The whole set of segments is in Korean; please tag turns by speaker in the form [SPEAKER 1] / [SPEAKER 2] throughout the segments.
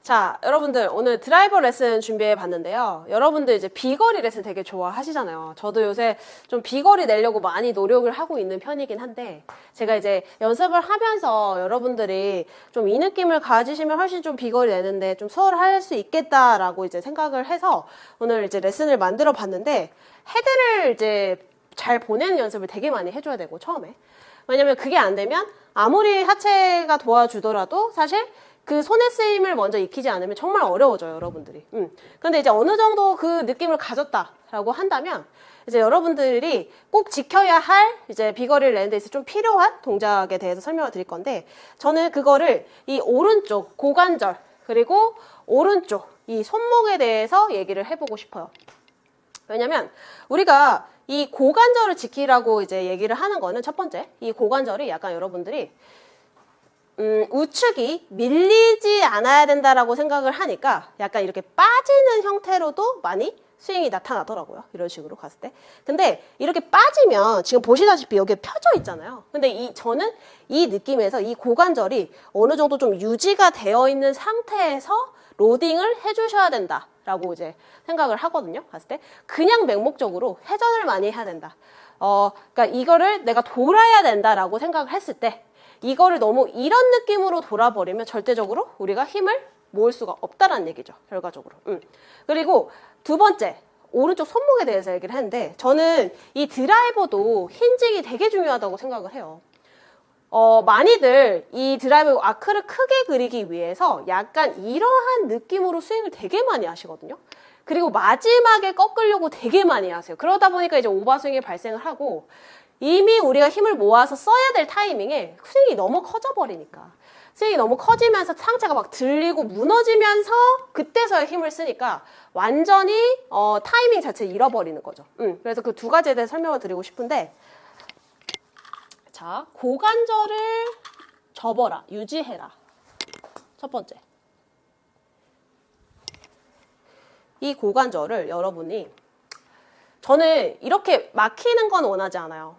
[SPEAKER 1] 자, 여러분들 오늘 드라이버 레슨 준비해 봤는데요. 여러분들 이제 비거리 레슨 되게 좋아하시잖아요. 저도 요새 좀 비거리 내려고 많이 노력을 하고 있는 편이긴 한데, 제가 이제 연습을 하면서 여러분들이 좀 이 느낌을 가지시면 훨씬 좀 비거리 내는데 좀 수월할 수 있겠다라고 이제 생각을 해서 오늘 이제 레슨을 만들어 봤는데, 헤드를 이제 잘 보내는 연습을 되게 많이 해줘야 되고, 처음에. 왜냐면 그게 안 되면 아무리 하체가 도와주더라도 사실 그 손의 쓰임을 먼저 익히지 않으면 정말 어려워져요, 여러분들이. 근데 이제 어느 정도 그 느낌을 가졌다라고 한다면 이제 여러분들이 꼭 지켜야 할 이제 비거리를 내는 데 있어서 좀 필요한 동작에 대해서 설명을 드릴 건데, 저는 그거를 이 오른쪽 고관절 그리고 오른쪽 이 손목에 대해서 얘기를 해보고 싶어요. 왜냐면 우리가 이 고관절을 지키라고 이제 얘기를 하는 거는 첫 번째, 이 고관절이 약간 여러분들이 우측이 밀리지 않아야 된다라고 생각을 하니까 약간 이렇게 빠지는 형태로도 많이 스윙이 나타나더라고요. 이런 식으로 갔을 때. 근데 이렇게 빠지면 지금 보시다시피 여기에 펴져 있잖아요. 근데 저는 이 느낌에서 이 고관절이 어느 정도 좀 유지가 되어 있는 상태에서 로딩을 해주셔야 된다라고 이제 생각을 하거든요. 갔을 때 그냥 맹목적으로 회전을 많이 해야 된다. 그러니까 이거를 내가 돌아야 된다라고 생각을 했을 때 이거를 너무 이런 느낌으로 돌아버리면 절대적으로 우리가 힘을 모을 수가 없다라는 얘기죠, 결과적으로. 그리고 두 번째, 오른쪽 손목에 대해서 얘기를 했는데, 저는 이 드라이버도 힌직이 되게 중요하다고 생각을 해요. 많이들 이 드라이버 아크를 크게 그리기 위해서 약간 이러한 느낌으로 스윙을 되게 많이 하시거든요. 그리고 마지막에 꺾으려고 되게 많이 하세요. 그러다 보니까 이제 오버스윙이 발생을 하고, 이미 우리가 힘을 모아서 써야 될 타이밍에 스윙이 너무 커져버리니까, 스윙이 너무 커지면서 상체가 막 들리고 무너지면서 그때서야 힘을 쓰니까 완전히 타이밍 자체를 잃어버리는 거죠. 그래서 그 두 가지에 대해서 설명을 드리고 싶은데, 자, 고관절을 접어라, 유지해라. 첫 번째, 이 고관절을 여러분이, 저는 이렇게 막히는 건 원하지 않아요.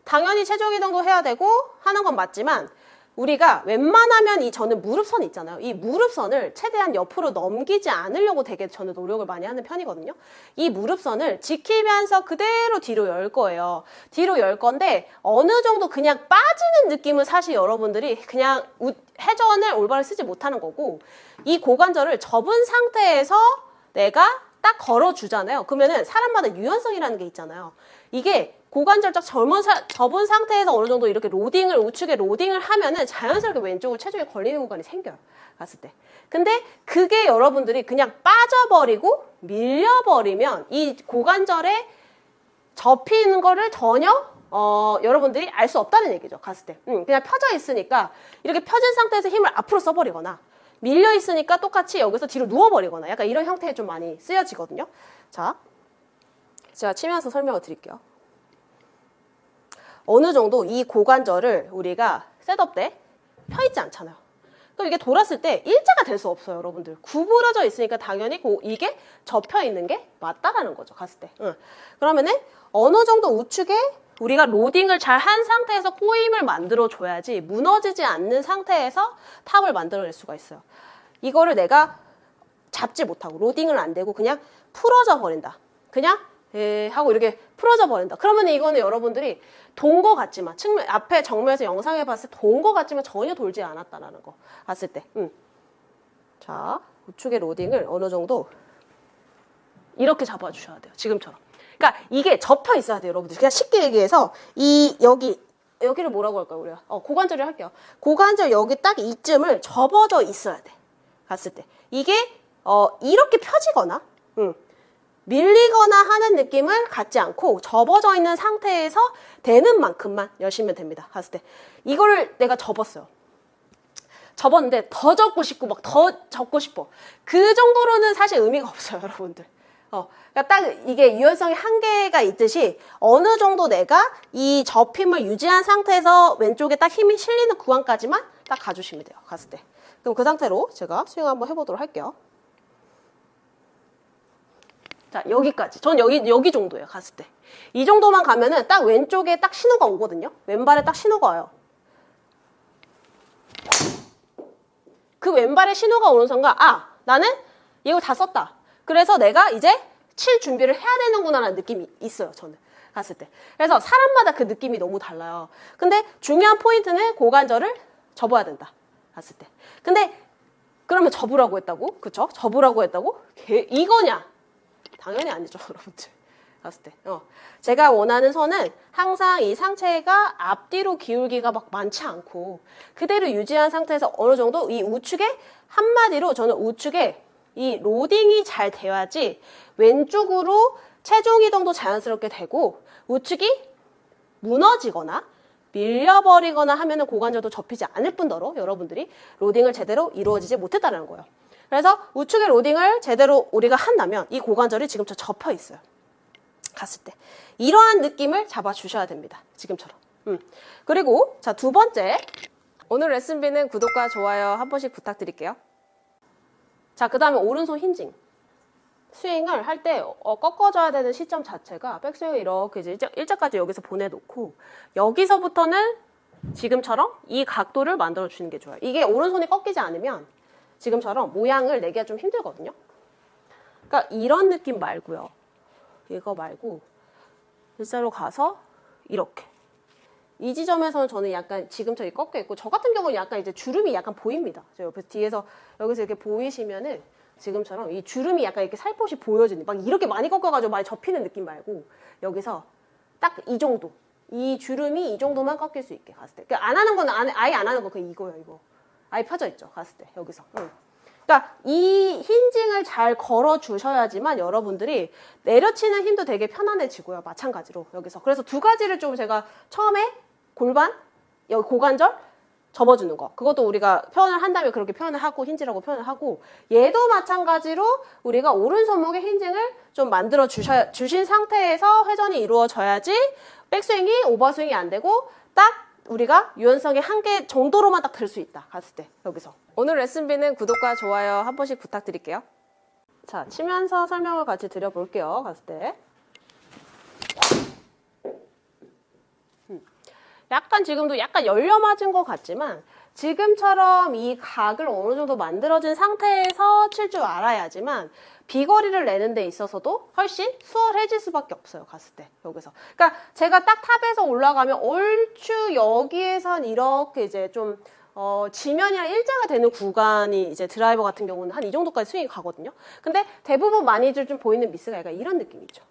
[SPEAKER 1] 당연히 체중 이동도 해야 되고 하는 건 맞지만, 우리가 웬만하면 저는 무릎선 있잖아요. 이 무릎선을 최대한 옆으로 넘기지 않으려고 되게 저는 노력을 많이 하는 편이거든요. 이 무릎선을 지키면서 그대로 뒤로 열 거예요. 뒤로 열 건데 어느 정도 그냥 빠지는 느낌은 사실 여러분들이 그냥 회전을 올바로 쓰지 못하는 거고, 이 고관절을 접은 상태에서 내가 딱 걸어주잖아요. 그러면은 사람마다 유연성이라는 게 있잖아요. 이게 고관절 딱 접은 상태에서 어느 정도 이렇게 우측에 로딩을 하면은 자연스럽게 왼쪽으로 체중이 걸리는 공간이 생겨요, 갔을 때. 근데 그게 여러분들이 그냥 빠져버리고 밀려버리면 이 고관절에 접히는 거를 전혀 여러분들이 알 수 없다는 얘기죠, 갔을 때. 그냥 펴져 있으니까 이렇게 펴진 상태에서 힘을 앞으로 써버리거나, 밀려 있으니까 똑같이 여기서 뒤로 누워버리거나, 약간 이런 형태에 좀 많이 쓰여지거든요. 자, 제가 치면서 설명을 드릴게요. 어느 정도 이 고관절을 우리가 셋업 때 펴있지 않잖아요. 그럼 이게 돌았을 때 일자가 될 수 없어요, 여러분들. 구부러져 있으니까 당연히 이게 접혀 있는 게 맞다라는 거죠, 갔을 때. 그러면은 어느 정도 우측에 우리가 로딩을 잘 한 상태에서 꼬임을 만들어줘야지 무너지지 않는 상태에서 탑을 만들어낼 수가 있어요. 이거를 내가 잡지 못하고 로딩을 안 되고 그냥 풀어져 버린다. 그냥 하고 이렇게 풀어져 버린다. 그러면 이거는 여러분들이 돈 거 같지만, 앞에 정면에서 영상에 봤을 때 돈 거 같지만 전혀 돌지 않았다라는 거 봤을 때. 자, 우측의 로딩을 어느 정도 이렇게 잡아주셔야 돼요, 지금처럼. 그러니까 이게 접혀 있어야 돼요, 여러분들. 그냥 쉽게 얘기해서 여기를 뭐라고 할까요, 우리가? 고관절을 할게요. 고관절 여기 딱 이쯤을 접어져 있어야 돼, 갔을 때. 이게 이렇게 펴지거나 밀리거나 하는 느낌을 갖지 않고 접어져 있는 상태에서 되는 만큼만 여시면 됩니다, 갔을 때. 이거를 내가 접었어요. 접었는데 더 접고 싶고 막 더 접고 싶어. 그 정도로는 사실 의미가 없어요, 여러분들. 그러니까 딱 이게 유연성이 한계가 있듯이 어느 정도 내가 이 접힘을 유지한 상태에서 왼쪽에 딱 힘이 실리는 구간까지만 딱 가주시면 돼요, 갔을 때. 그럼 그 상태로 제가 스윙 한번 해보도록 할게요. 자, 여기까지. 전 여기 정도예요, 갔을 때. 이 정도만 가면은 딱 왼쪽에 딱 신호가 오거든요. 왼발에 딱 신호가 와요. 그 왼발에 신호가 오는 순간 나는 이거 다 썼다. 그래서 내가 이제 칠 준비를 해야 되는구나라는 느낌이 있어요. 저는 갔을 때. 그래서 사람마다 그 느낌이 너무 달라요. 근데 중요한 포인트는 고관절을 접어야 된다. 갔을 때. 근데 그러면 접으라고 했다고? 그쵸? 접으라고 했다고? 이거냐? 당연히 아니죠, 여러분들. 갔을 때. 제가 원하는 선은 항상 이 상체가 앞뒤로 기울기가 막 많지 않고 그대로 유지한 상태에서 어느 정도 이 우측에 한마디로 저는 우측에 이 로딩이 잘 돼야지 왼쪽으로 체중 이동도 자연스럽게 되고 우측이 무너지거나 밀려버리거나 하면은 고관절도 접히지 않을 뿐더러 여러분들이 로딩을 제대로 이루어지지 못했다는 거예요. 그래서 우측의 로딩을 제대로 우리가 한다면 이 고관절이 지금처럼 접혀 있어요. 갔을 때 이러한 느낌을 잡아주셔야 됩니다. 지금처럼. 그리고 자, 두 번째, 오늘 레슨비는 구독과 좋아요 한 번씩 부탁드릴게요. 자, 그 다음에 오른손 힌징. 스윙을 할 때 꺾어줘야 되는 시점 자체가 백스윙을 이렇게 이제 일자까지 여기서 보내놓고 여기서부터는 지금처럼 이 각도를 만들어주는 게 좋아요. 이게 오른손이 꺾이지 않으면 지금처럼 모양을 내기가 좀 힘들거든요. 그러니까 이런 느낌 말고요. 이거 말고 일자로 가서 이렇게. 이 지점에서는 저는 약간 지금처럼 꺾여 있고 저 같은 경우는 약간 이제 주름이 약간 보입니다. 저 옆에서 뒤에서 여기서 이렇게 보이시면은 지금처럼 이 주름이 약간 이렇게 살포시 보여지는 막 이렇게 많이 꺾어가지고 많이 접히는 느낌 말고 여기서 딱 이 정도 이 주름이 이 정도만 꺾일 수 있게 갔을 때 그러니까 안 하는 거는 아예 안 하는 거 그냥 이거예요. 이거 아예 펴져 있죠. 갔을 때 여기서 그러니까 이 힌징을 잘 걸어 주셔야지만 여러분들이 내려치는 힘도 되게 편안해지고요. 마찬가지로 여기서 그래서 두 가지를 좀 제가 처음에 골반 여기 고관절 접어주는 거. 그것도 우리가 표현을 한다면 그렇게 표현을 하고 힌지라고 표현을 하고 얘도 마찬가지로 우리가 오른손목의 힌징을 좀 만들어 주신 상태에서 회전이 이루어져야지 백스윙이 오버스윙이 안 되고 딱 우리가 유연성의 한계 정도로만 딱 들 수 있다. 갔을 때 여기서. 오늘 레슨비는 구독과 좋아요 한 번씩 부탁드릴게요. 자, 치면서 설명을 같이 드려볼게요. 갔을 때. 약간 지금도 약간 열려 맞은 것 같지만 지금처럼 이 각을 어느 정도 만들어진 상태에서 칠 줄 알아야지만 비거리를 내는 데 있어서도 훨씬 수월해질 수밖에 없어요. 갔을 때 여기서. 그러니까 제가 딱 탑에서 올라가면 얼추 여기에선 이렇게 이제 좀 지면이랑 일자가 되는 구간이 이제 드라이버 같은 경우는 한 이 정도까지 스윙이 가거든요. 근데 대부분 많이들 좀 보이는 미스가 약간 이런 느낌이죠.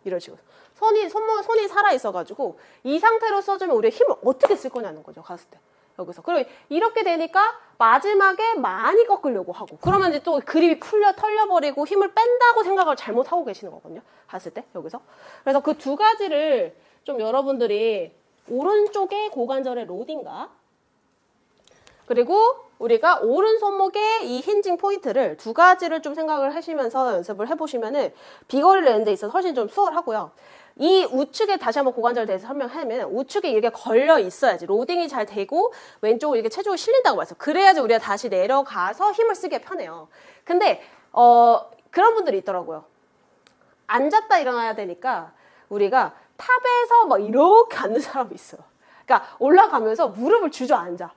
[SPEAKER 1] 이런 식으로. 손이 살아있어가지고 이 상태로 써주면 우리가 힘을 어떻게 쓸 거냐는 거죠. 갔을 때. 여기서. 그리고 이렇게 되니까 마지막에 많이 꺾으려고 하고 그러면 이제 또 그립이 털려버리고 힘을 뺀다고 생각을 잘못하고 계시는 거거든요. 갔을 때. 여기서. 그래서 그 두 가지를 좀 여러분들이 오른쪽에 고관절의 로딩과 그리고 우리가 오른손목의 이 힌징 포인트를 두 가지를 좀 생각을 하시면서 연습을 해보시면은 비거리를 내는 데 있어서 훨씬 좀 수월하고요. 이 우측에 다시 한번 고관절에 대해서 설명하면 우측에 이렇게 걸려 있어야지 로딩이 잘 되고 왼쪽으로 이렇게 체중이 실린다고 말했어요. 그래야지 우리가 다시 내려가서 힘을 쓰기가 편해요. 근데 그런 분들이 있더라고요. 앉았다 일어나야 되니까 우리가 탑에서 막 이렇게 앉는 사람이 있어요. 그러니까 올라가면서 무릎을 주저앉아.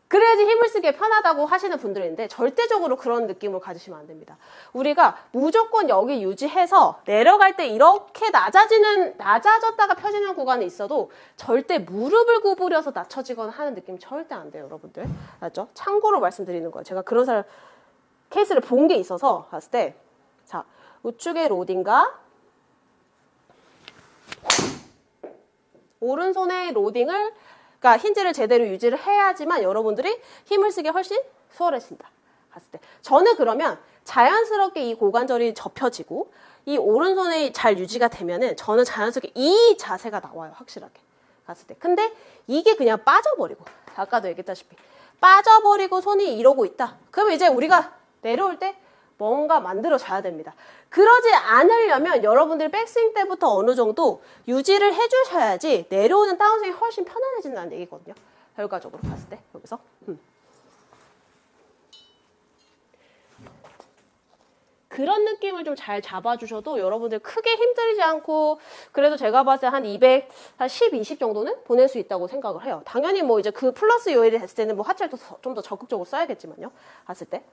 [SPEAKER 1] 그래야지 힘을 쓰기에 편하다고 하시는 분들이 있는데 절대적으로 그런 느낌을 가지시면 안 됩니다. 우리가 무조건 여기 유지해서 내려갈 때 이렇게 낮아졌다가 펴지는 구간이 있어도 절대 무릎을 구부려서 낮춰지거나 하는 느낌 절대 안 돼요, 여러분들. 맞죠? 참고로 말씀드리는 거예요. 제가 그런 사람 케이스를 본 게 있어서 봤을 때 자, 우측의 로딩과 오른손의 로딩을 그러니까 힌지를 제대로 유지를 해야지만 여러분들이 힘을 쓰기 훨씬 수월해진다. 봤을 때. 저는 그러면 자연스럽게 이 고관절이 접혀지고 이 오른손이 잘 유지가 되면은 저는 자연스럽게 이 자세가 나와요. 확실하게. 봤을 때. 근데 이게 그냥 빠져버리고 아까도 얘기했다시피 빠져버리고 손이 이러고 있다. 그러면 이제 우리가 내려올 때 뭔가 만들어줘야 됩니다. 그러지 않으려면 여러분들이 백스윙 때부터 어느 정도 유지를 해주셔야지 내려오는 다운스윙이 훨씬 편안해진다는 얘기거든요. 결과적으로 봤을 때 여기서 그런 느낌을 좀 잘 잡아주셔도 여러분들 크게 힘들지 않고 그래도 제가 봤을 때 한 200, 한 10, 20 정도는 보낼 수 있다고 생각을 해요. 당연히 뭐 이제 그 플러스 요일이 됐을 때는 뭐 하체를 좀 더 적극적으로 써야겠지만요. 봤을 때.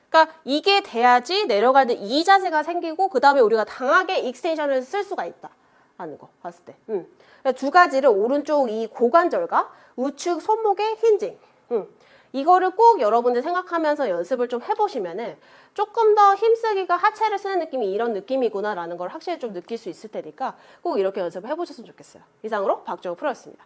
[SPEAKER 1] 그러니까 이게 돼야지 내려가는 이 자세가 생기고 그 다음에 우리가 강하게 익스텐션을 쓸 수가 있다라는 거 봤을 때. 그러니까 두 가지를 오른쪽 이 고관절과 우측 손목의 힌징. 이거를 꼭 여러분들 생각하면서 연습을 좀 해보시면은 조금 더 힘쓰기가 하체를 쓰는 느낌이 이런 느낌이구나라는 걸 확실히 좀 느낄 수 있을 테니까 꼭 이렇게 연습을 해보셨으면 좋겠어요. 이상으로 박정우 프로였습니다.